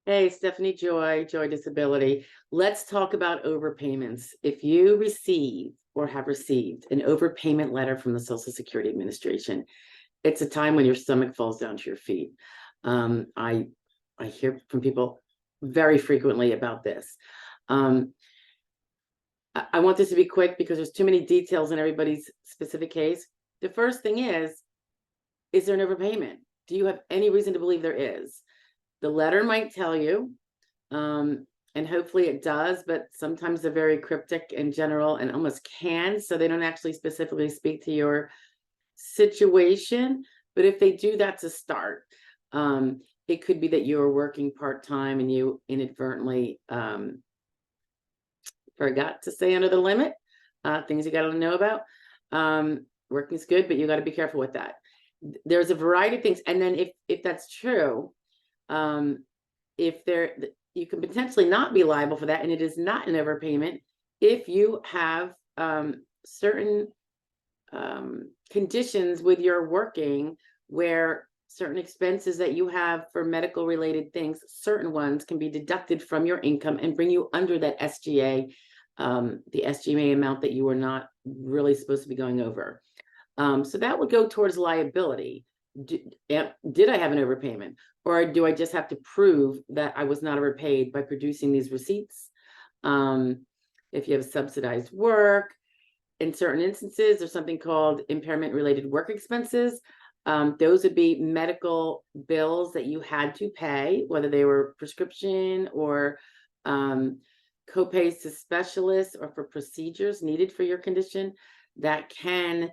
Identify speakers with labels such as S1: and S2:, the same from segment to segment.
S1: Hey, Stephanie Joy Disability. Let's talk about overpayments. If you receive or have received an overpayment letter from the Social Security Administration, it's a time when your stomach falls down to your feet. I hear from people very frequently about this. I want this to be quick because there's too many details in everybody's specific case. The first thing is there an overpayment? Do you have any reason to believe there is? The letter might tell you, and hopefully it does, but sometimes they're very cryptic and general and almost canned, so they don't actually specifically speak to your situation. But if they do, that's a start. It could be that you are working part-time and you inadvertently forgot to stay under the limit. Things you got to know about. Working is good, but you got to be careful with that. There's a variety of things, and then if that's true, if there, you can potentially not be liable for that, and it is not an overpayment if you have certain conditions with your working where certain expenses that you have for medical related things, certain ones can be deducted from your income and bring you under that SGA, the SGA amount that you were not really supposed to be going over. So that would go towards liability. Did I have an overpayment, or do I just have to prove that I was not overpaid by producing these receipts? If you have subsidized work, in certain instances, there's something called impairment related work expenses. Those would be medical bills that you had to pay, whether they were prescription or copays to specialists or for procedures needed for your condition that can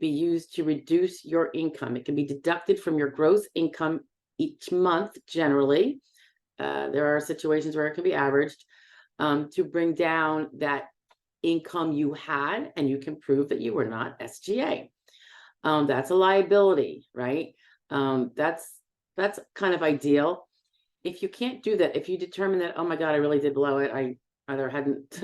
S1: be used to reduce your income. It can be deducted from your gross income each month, generally. There are situations where it can be averaged to bring down that income you had, and you can prove that you were not SGA. That's a liability, right? That's kind of ideal. If you can't do that, if you determine that, oh my God, I really did blow it, I either hadn't,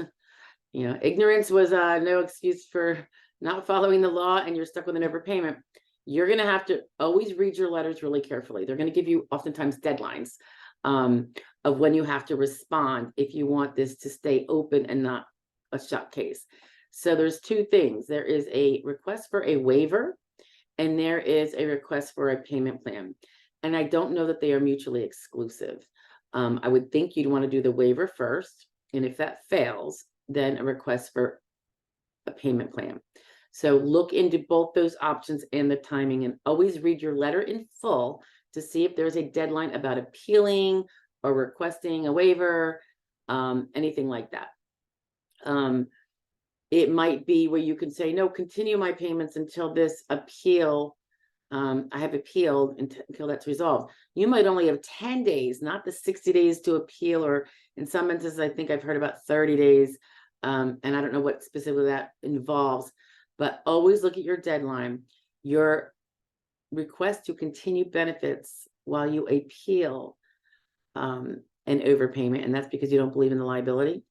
S1: ignorance was no excuse for not following the law, and you're stuck with an overpayment, you're going to have to always read your letters really carefully. They're going to give you oftentimes deadlines of when you have to respond if you want this to stay open and not a shut case. So there's two things. There is a request for a waiver, and there is a request for a payment plan. And I don't know that they are mutually exclusive. I would think you'd want to do the waiver first. And if that fails, then a request for a payment plan. So look into both those options and the timing, and always read your letter in full to see if there's a deadline about appealing or requesting a waiver, anything like that. It might be where you can say, no, continue my payments until this appeal, I have appealed until that's resolved. You might only have 10 days, not the 60 days to appeal, or in some instances, I think I've heard about 30 days. And I don't know what specifically that involves, but always look at your deadline, your request to continue benefits while you appeal an overpayment, and that's because you don't believe in the liability.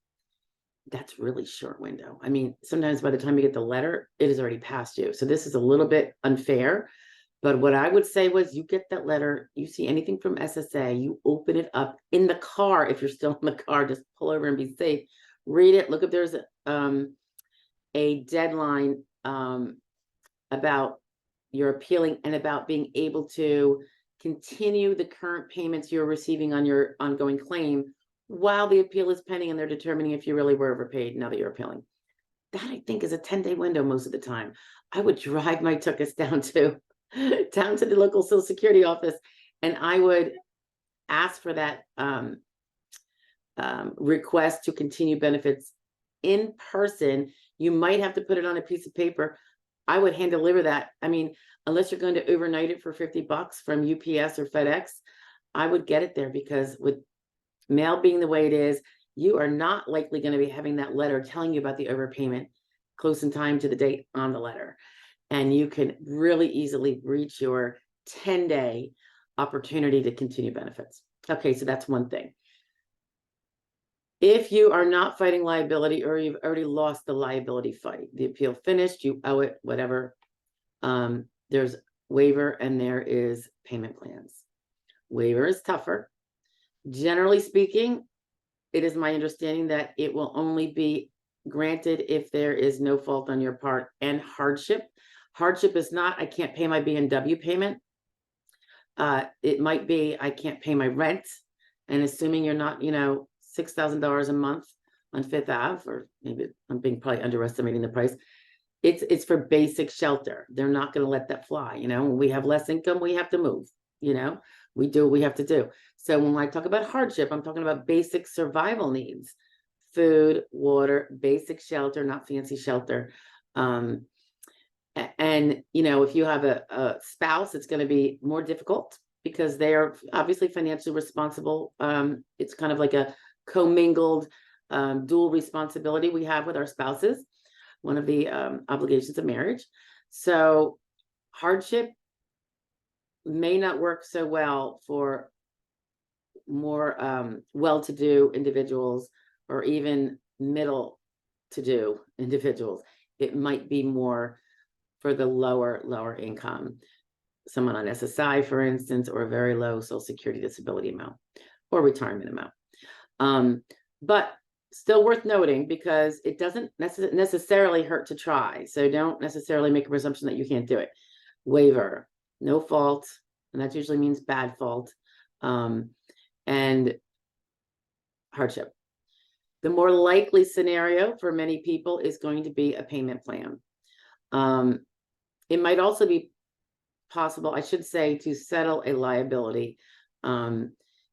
S1: That's really short window. I mean, sometimes by the time you get the letter, it is already past you. So this is a little bit unfair. But what I would say was, you get that letter, you see anything from SSA, you open it up in the car. If you're still in the car, just pull over and be safe. Read it. Look if there's a deadline about your appealing and about being able to continue the current payments you're receiving on your ongoing claim while the appeal is pending, and they're determining if you really were overpaid now that you're appealing. That, I think, is a 10-day window most of the time. I would drive my tuchus down to the local Social Security office, and I would ask for that request to continue benefits in person. You might have to put it on a piece of paper. I would hand deliver that. I mean, unless you're going to overnight it for $50 from UPS or FedEx, I would get it there, because with mail being the way it is, you are not likely going to be having that letter telling you about the overpayment close in time to the date on the letter. And you can really easily reach your 10-day opportunity to continue benefits. Okay, so that's one thing. If you are not fighting liability, or you've already lost the liability fight, the appeal finished, you owe it, whatever, there's waiver and there is payment plans. Waiver is tougher. Generally speaking, it is my understanding that it will only be granted if there is no fault on your part and hardship. Hardship is not, I can't pay my BMW payment. It might be, I can't pay my rent. And assuming you're not, $6,000 a month on Fifth Ave, or maybe I'm being probably underestimating the price. It's for basic shelter. They're not going to let that fly. When we have less income, we have to move. We do what we have to do. So when I talk about hardship, I'm talking about basic survival needs: food, water, basic shelter, not fancy shelter. And if you have a spouse, it's going to be more difficult because they are obviously financially responsible. It's kind of like a commingled dual responsibility we have with our spouses, one of the obligations of marriage. So hardship may not work so well for more well-to-do individuals, or even middle-to-do individuals. It might be more for the lower income, someone on SSI, for instance, or a very low Social Security disability amount or retirement amount. But still worth noting, because it doesn't necessarily hurt to try. So don't necessarily make a presumption that you can't do it. Waiver, no fault, and that usually means bad fault, and hardship. The more likely scenario for many people is going to be a payment plan. It might also be possible, I should say, to settle a liability.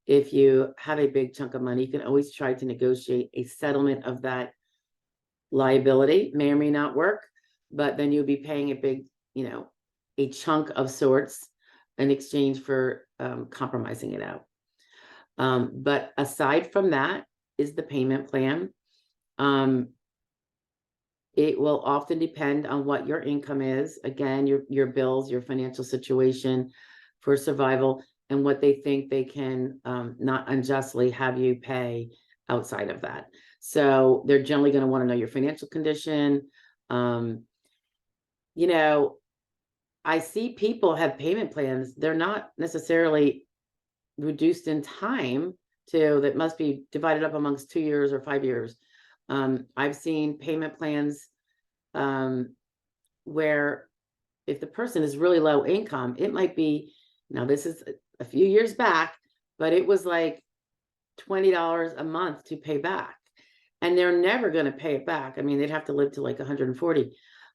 S1: If you have a big chunk of money, you can always try to negotiate a settlement of that liability. May or may not work, but then you'll be paying a big, a chunk of sorts in exchange for compromising it out. But aside from that is the payment plan. It will often depend on what your income is. Again, your bills, your financial situation for survival, and what they think they can not unjustly have you pay outside of that. So they're generally going to want to know your financial condition. I see people have payment plans. They're not necessarily reduced in time that must be divided up amongst 2 years or 5 years. I've seen payment plans where if the person is really low income, it might be, now this is a few years back, but it was like $20 a month to pay back. And they're never going to pay it back. I mean, they'd have to live to like 140.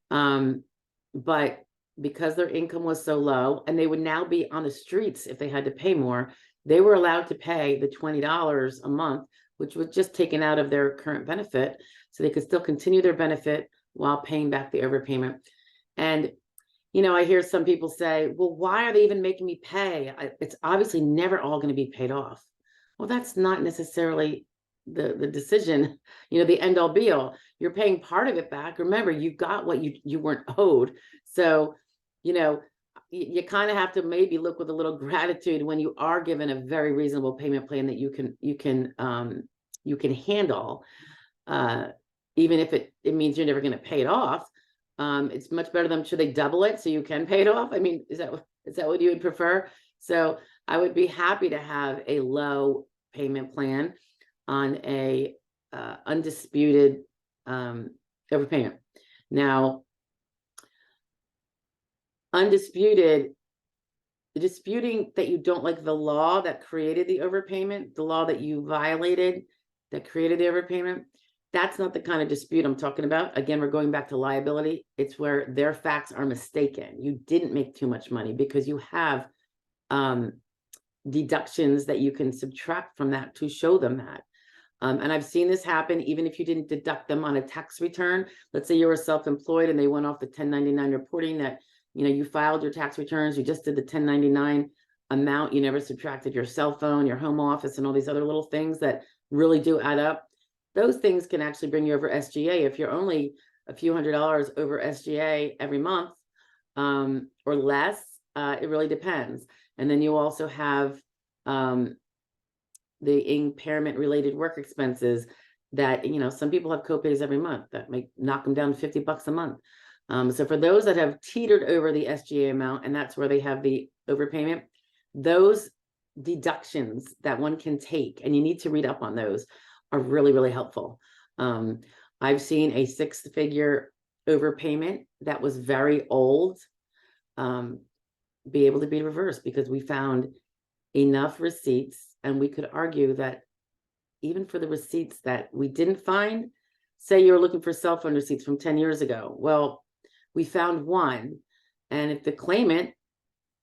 S1: But because their income was so low, and they would now be on the streets if they had to pay more, they were allowed to pay the $20 a month, which was just taken out of their current benefit, so they could still continue their benefit while paying back the overpayment. And, I hear some people say, well, why are they even making me pay? It's obviously never all going to be paid off. Well, that's not necessarily the decision, the end all be all. You're paying part of it back. Remember, you got what you weren't owed. So, you kind of have to maybe look with a little gratitude when you are given a very reasonable payment plan that you can handle, even if it means you're never going to pay it off. It's much better than, should they double it so you can pay it off? I mean, is that what you would prefer? So I would be happy to have a low payment plan on a undisputed overpayment. Now, disputing that you don't like the law that created the overpayment, the law that you violated that created the overpayment, that's not the kind of dispute I'm talking about. Again, we're going back to liability. It's where their facts are mistaken. You didn't make too much money because you have deductions that you can subtract from that to show them that. And I've seen this happen even if you didn't deduct them on a tax return. Let's say you were self-employed and they went off the 1099 reporting that, you filed your tax returns, you just did the 1099 amount, you never subtracted your cell phone, your home office, and all these other little things that really do add up. Those things can actually bring you over SGA. If you're only a few $100s over SGA every month or less, it really depends. And then you also have the impairment related work expenses that, some people have copays every month that might knock them down to $50 a month. So for those that have teetered over the SGA amount, and that's where they have the overpayment, those deductions that one can take, and you need to read up on those, are really, really helpful. I've seen a 6-figure overpayment that was very old be able to be reversed because we found enough receipts, and we could argue that even for the receipts that we didn't find, say you're looking for cell phone receipts from 10 years ago. Well, we found one, and if the claimant,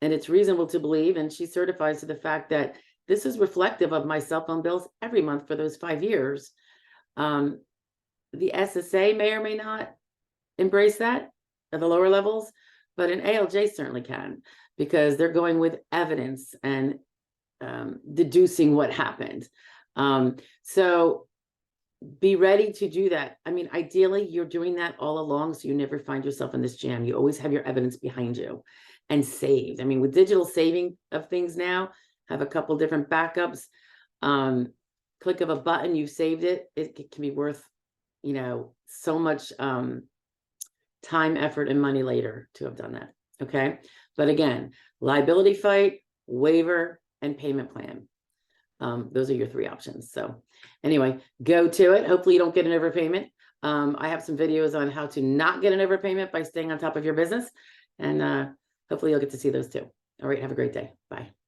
S1: and it's reasonable to believe, and she certifies to the fact that this is reflective of my cell phone bills every month for those 5 years, the SSA may or may not embrace that at the lower levels, but an ALJ certainly can, because they're going with evidence and deducing what happened. So be ready to do that. I mean, ideally, you're doing that all along, so you never find yourself in this jam. You always have your evidence behind you and saved. I mean, with digital saving of things now, have a couple different backups. Click of a button, you saved it. It can be worth, so much time, effort, and money later to have done that. Okay. But again, liability fight, waiver, and payment plan. Those are your 3 options. So anyway, go to it. Hopefully you don't get an overpayment. I have some videos on how to not get an overpayment by staying on top of your business. And hopefully you'll get to see those too. All right. Have a great day. Bye.